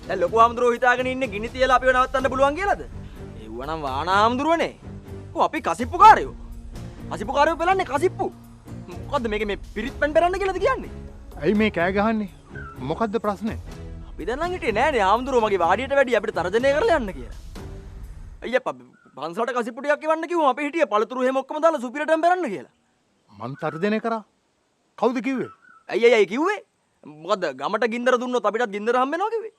දැන් ලොකු හාමුදුරුවෝ හිතාගෙන ඉන්නේ ගිනි තියලා අපිව නවත්තන්න පුළුවන් කියලාද? ඒවනම් වානා හාමුදුරුවනේ. අපි කසිප්පුකාරයෝ. කසිප්පුකාරයෝ පෙලන්නේ කසිප්පු. මොකද්ද මේක මේ පිරිත් පැන් පෙරන්න කියලාද කියන්නේ? ඇයි මේ කෑ ගහන්නේ? මොකද්ද ප්‍රශ්නේ? අපි දැන් නම් හිටියේ නෑනේ හාමුදුරුවෝ මගේ වාඩියට වැඩි අපිට තර්ජනය කරලා යන්න කියලා. අයියා පන්සලට කසිප්පු ටිකක් එවන්න කිව්වම අපි හිටියේ පළතුරු හැම ඔක්කොම දාලා සුපිරටම පෙරන්න කියලා. මං තර්ජනය කරා. කවුද කිව්වේ? ඇයි කිව්වේ? මොකද ගමට ගින්දර දුන්නොත් අපිටත් ගින්දර හම්බ වෙනවා කිව්වේ.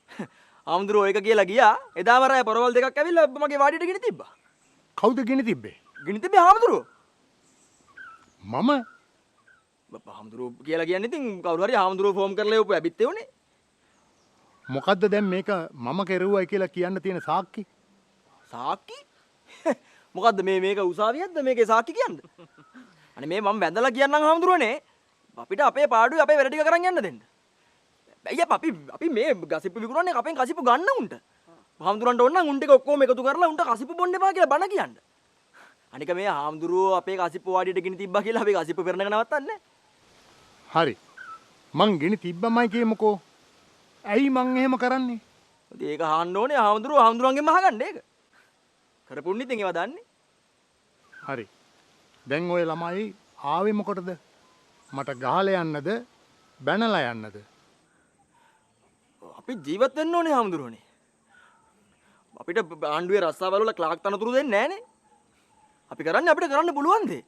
හාමුදුරුවෝ ඒක කියලා ගියා. එදාම රෑ පොරවල් දෙකක් ඇවිල්ලා මගේ වාඩියට ගිනි තිබ්බා. කවුද ගිනි තිබ්බේ? ගිනි තිබ්බේ හාමුදුරුවෝ. මම හාමුදුරුවෝ කියලා කියන්නේ ඉතින් කවුරු හරි හාමුදුරුවෝ ෆෝම් කරලා යවපු ඇබිත් එවනේ. මොකද්ද දැන් මේක මම කෙරුවයි කියලා කියන්න තියෙන සාක්කි? සාක්කි? මොකද්ද මේක උසාවියක්ද මේකේ සාක්කි කියන්නේ? අනේ මේ මම වැඳලා කියන්නම් හාමුදුරුවනේ. අපිට අපේ පාඩුවේ අපේ වැඩ ටික කරන් යන්න දෙන්න. අයියා අපි මේ ගසිප්පු විකුණන්නේ අපෙන් කසිප්පු ගන්න උන්ට. හාමුදුරන්ට ඕන නම් උන් ටික ඔක්කොම එකතු කරලා උන්ට කසිප්පු බොන්න එපා කියලා බණ කියන්න. අනික මේ හාමුදුරුවෝ අපේ කසිප්පු වාඩියට ගිනි තිබ්බා කියලා අපි කසිප්පු පෙරන එක නවත්තන්නේ. හරි. මං ගිනි තිබ්බමයි කියමුකෝ. ඇයි මං එහෙම කරන්නේ? ඒක අහන්න ඕනේ හාමුදුරුවන්ගෙන්ම අහගන්න ඒක. කරපුන්නේ ඉතින් ඒවා දන්නේ. හරි. දැන් ඔය ළමයි ආවේ මොකටද? මට ගහලා යන්නද? බැනලා යන්නද? අපි ජීවත් වෙන්න ඕනේ හාමුදුරුවනේ. අපිට ආණ්ඩුවේ රස්සාවල වල ක්ලාක් තනතුරු දෙන්නේ නැහනේ. අපි කරන්නේ අපිට කරන්න පුළුවන් දේ.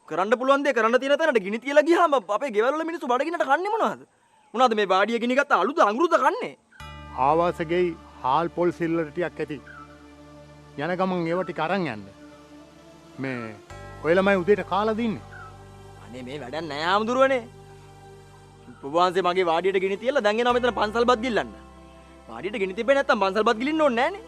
කරන්න පුළුවන් දේ කරන්න තියෙන තැනට ගිනි තියලා ගියාම අපේ ගෙවල් වල මිනිස්සු බඩගින්නට කන්නේ මොනවද? මොනවද මේ වාඩිය ගිනි ගත්ත අලුත අඟුරුද කන්නේ? ආවාසගෙයි හාල් පොල් සිල්ලර ටිකක් ඇති. යන ගමන් ඒව ටික අරන් යන්න. මේ ඔය ළමයි උදේට කාලා දින්නේ. අනේ මේ වැඩක් නෑ හාමුදුරුවනේ. පුබවන්සේ මගේ වාඩියට ගිනි තියලා දැන් එනවා මෙතන පන්සල් බත් ගිල්ලන්න. වාඩියට ගිනි තිබ්බේ නැත්තම් පන්සල් බත් ගිලින්න ඕනේ නෑනේ.